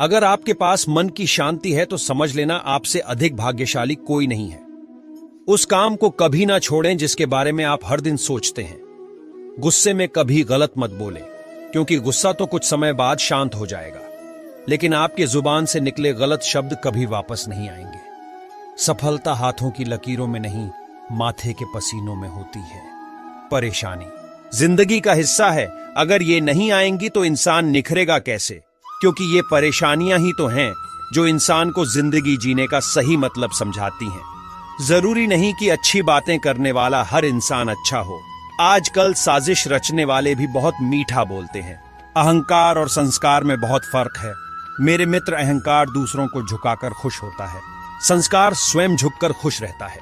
अगर आपके पास मन की शांति है तो समझ लेना आपसे अधिक भाग्यशाली कोई नहीं है। उस काम को कभी ना छोड़ें जिसके बारे में आप हर दिन सोचते हैं। गुस्से में कभी गलत मत बोलें, क्योंकि गुस्सा तो कुछ समय बाद शांत हो जाएगा, लेकिन आपके जुबान से निकले गलत शब्द कभी वापस नहीं आएंगे। सफलता हाथों की लकीरों में नहीं, माथे के पसीनों में होती है। परेशानी जिंदगी का हिस्सा है, अगर ये नहीं आएंगी तो इंसान निखरेगा कैसे? क्योंकि ये परेशानियां ही तो हैं जो इंसान को जिंदगी जीने का सही मतलब समझाती हैं। जरूरी नहीं कि अच्छी बातें करने वाला हर इंसान अच्छा हो। आजकल साजिश रचने वाले भी बहुत मीठा बोलते हैं। अहंकार और संस्कार में बहुत फर्क है। मेरे मित्र, अहंकार दूसरों को झुकाकर खुश होता है, संस्कार स्वयं झुककर खुश रहता है।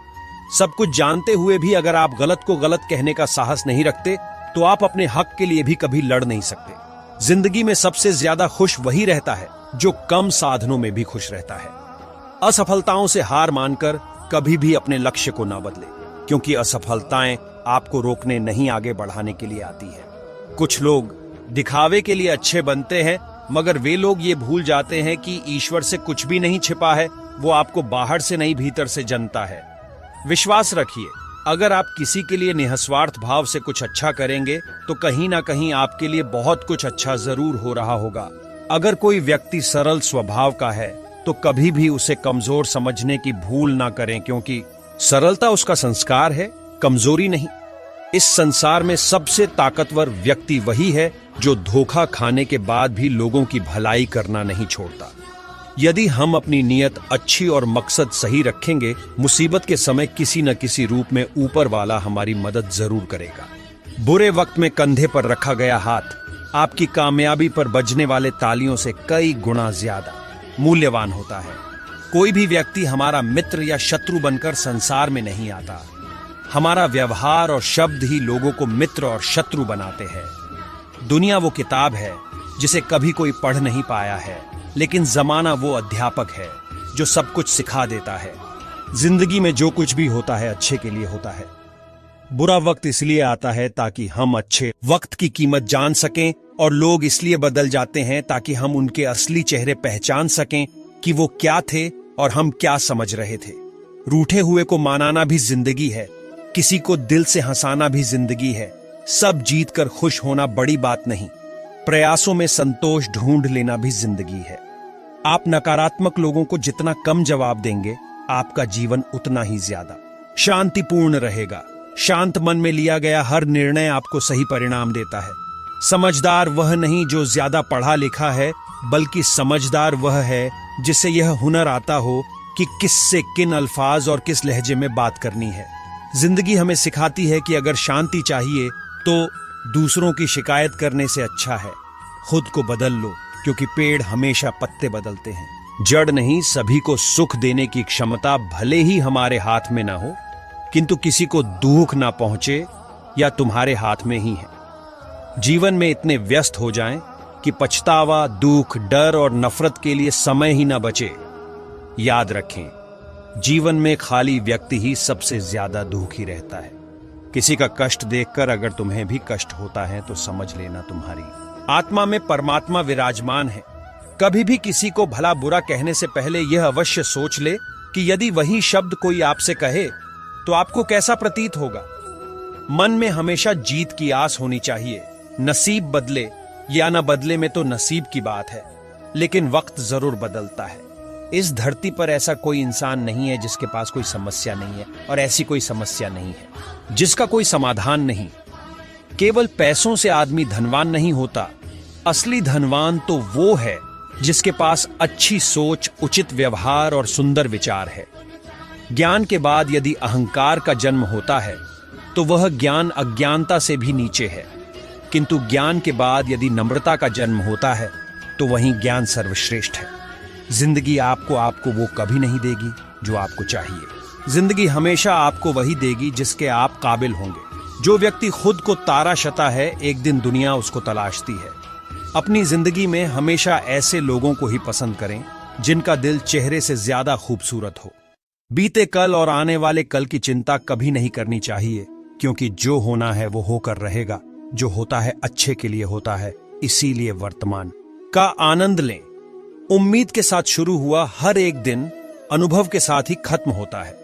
सब कुछ जानते हुए भी अगर आप गलत को गलत कहने का साहस नहीं रखते तो आप अपने हक के लिए भी कभी लड़ नहीं सकते। जिंदगी में सबसे ज्यादा खुश वही रहता है जो कम साधनों में भी खुश रहता है। असफलताओं से हार मानकर कभी भी अपने लक्ष्य को ना बदले, क्योंकि असफलताएं आपको रोकने नहीं, आगे बढ़ाने के लिए आती है। कुछ लोग दिखावे के लिए अच्छे बनते हैं, मगर वे लोग ये भूल जाते हैं कि ईश्वर से कुछ भी नहीं छिपा है, वो आपको बाहर से नहीं भीतर से जानता है। विश्वास रखिए, अगर आप किसी के लिए निस्वार्थ भाव से कुछ अच्छा करेंगे तो कहीं ना कहीं आपके लिए बहुत कुछ अच्छा जरूर हो रहा होगा। अगर कोई व्यक्ति सरल स्वभाव का है तो कभी भी उसे कमजोर समझने की भूल ना करें, क्योंकि सरलता उसका संस्कार है, कमजोरी नहीं। इस संसार में सबसे ताकतवर व्यक्ति वही है जो धोखा खाने के बाद भी लोगों की भलाई करना नहीं छोड़ता। यदि हम अपनी नीयत अच्छी और मकसद सही रखेंगे, मुसीबत के समय किसी न किसी रूप में ऊपर वाला हमारी मदद जरूर करेगा। बुरे वक्त में कंधे पर रखा गया हाथ आपकी कामयाबी पर बजने वाले तालियों से कई गुना ज्यादा मूल्यवान होता है। कोई भी व्यक्ति हमारा मित्र या शत्रु बनकर संसार में नहीं आता। हमारा व्यवहार और शब्द ही लोगों को मित्र और शत्रु बनाते हैं। दुनिया वो किताब है जिसे कभी कोई पढ़ नहीं पाया है, लेकिन जमाना वो अध्यापक है जो सब कुछ सिखा देता है। जिंदगी में जो कुछ भी होता है अच्छे के लिए होता है। बुरा वक्त इसलिए आता है ताकि हम अच्छे वक्त की कीमत जान सकें, और लोग इसलिए बदल जाते हैं ताकि हम उनके असली चेहरे पहचान सकें कि वो क्या थे और हम क्या समझ रहे थे। रूठे हुए को मनाना भी जिंदगी है, किसी को दिल से हंसाना भी जिंदगी है। सब जीत कर खुश होना बड़ी बात नहीं, प्रयासों में संतोष ढूंढ लेना भी जिंदगी है। आप नकारात्मक लोगों को जितना कम जवाब देंगे, आपका जीवन उतना ही ज्यादा शांतिपूर्ण रहेगा। शांत मन में लिया गया हर निर्णय आपको सही परिणाम देता है। समझदार वह नहीं जो ज्यादा पढ़ा लिखा है, बल्कि समझदार वह है जिसे यह हुनर आता हो कि किससे किन अल्फाज और किस लहजे में बात करनी है। जिंदगी हमें सिखाती है कि अगर शांति चाहिए तो दूसरों की शिकायत करने से अच्छा है खुद को बदल लो, क्योंकि पेड़ हमेशा पत्ते बदलते हैं, जड़ नहीं। सभी को सुख देने की क्षमता भले ही हमारे हाथ में ना हो, किंतु किसी को दुख ना पहुंचे या तुम्हारे हाथ में ही है। जीवन में इतने व्यस्त हो जाएं कि पछतावा, दुख, डर और नफरत के लिए समय ही ना बचे। याद रखें, जीवन में खाली व्यक्ति ही सबसे ज्यादा दुखी रहता है। किसी का कष्ट देखकर अगर तुम्हें भी कष्ट होता है तो समझ लेना तुम्हारी आत्मा में परमात्मा विराजमान है। कभी भी किसी को भला बुरा कहने से पहले यह अवश्य सोच ले कि यदि वही शब्द कोई आपसे कहे तो आपको कैसा प्रतीत होगा। मन में हमेशा जीत की आस होनी चाहिए। नसीब बदले या न बदले में तो नसीब की बात है, लेकिन वक्त जरूर बदलता है। इस धरती पर ऐसा कोई इंसान नहीं है जिसके पास कोई समस्या नहीं है, और ऐसी कोई समस्या नहीं है जिसका कोई समाधान नहीं। केवल पैसों से आदमी धनवान नहीं होता। असली धनवान तो वो है जिसके पास अच्छी सोच, उचित व्यवहार और सुंदर विचार है। ज्ञान के बाद यदि अहंकार का जन्म होता है तो वह ज्ञान अज्ञानता से भी नीचे है, किंतु ज्ञान के बाद यदि नम्रता का जन्म होता है तो वहीं ज्ञान सर्वश्रेष्ठ है। जिंदगी आपको वो कभी नहीं देगी जो आपको चाहिए। जिंदगी हमेशा आपको वही देगी जिसके आप काबिल होंगे। जो व्यक्ति खुद को तारा शता है, एक दिन दुनिया उसको तलाशती है। अपनी जिंदगी में हमेशा ऐसे लोगों को ही पसंद करें जिनका दिल चेहरे से ज्यादा खूबसूरत हो। बीते कल और आने वाले कल की चिंता कभी नहीं करनी चाहिए, क्योंकि जो होना है वो होकर रहेगा। जो होता है अच्छे के लिए होता है, इसीलिए वर्तमान का आनंद लें। उम्मीद के साथ शुरू हुआ हर एक दिन अनुभव के साथ ही खत्म होता है।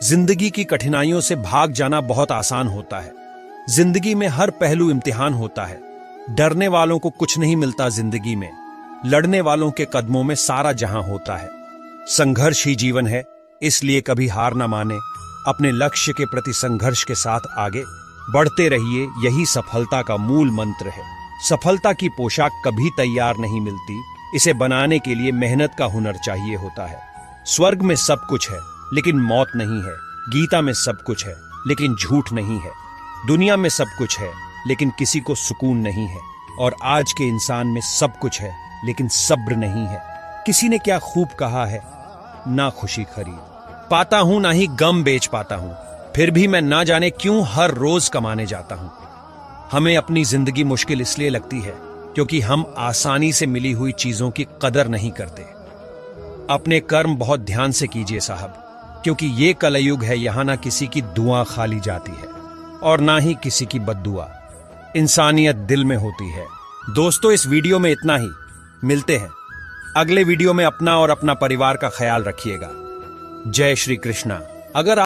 जिंदगी की कठिनाइयों से भाग जाना बहुत आसान होता है। जिंदगी में हर पहलू इम्तिहान होता है। डरने वालों को कुछ नहीं मिलता जिंदगी में, लड़ने वालों के कदमों में सारा जहां होता है। संघर्ष ही जीवन है, इसलिए कभी हार ना माने। अपने लक्ष्य के प्रति संघर्ष के साथ आगे बढ़ते रहिए, यही सफलता का मूल मंत्र है। सफलता की पोशाक कभी तैयार नहीं मिलती, इसे बनाने के लिए मेहनत का हुनर चाहिए होता है। स्वर्ग में सब कुछ है लेकिन मौत नहीं है। गीता में सब कुछ है लेकिन झूठ नहीं है। दुनिया में सब कुछ है लेकिन किसी को सुकून नहीं है। और आज के इंसान में सब कुछ है लेकिन सब्र नहीं है। किसी ने क्या खूब कहा है, ना खुशी खरीद पाता हूं ना ही गम बेच पाता हूं, फिर भी मैं ना जाने क्यों हर रोज कमाने जाता हूं। हमें अपनी जिंदगी मुश्किल इसलिए लगती है क्योंकि हम आसानी से मिली हुई चीजों की कदर नहीं करते। अपने कर्म बहुत ध्यान से कीजिए साहब, क्योंकि ये कलयुग है, यहां ना किसी की दुआ खाली जाती है और ना ही किसी की बद्दुआ। इंसानियत दिल में होती है। दोस्तों, इस वीडियो में इतना ही। मिलते हैं अगले वीडियो में। अपना और अपना परिवार का ख्याल रखिएगा। जय श्री कृष्णा। अगर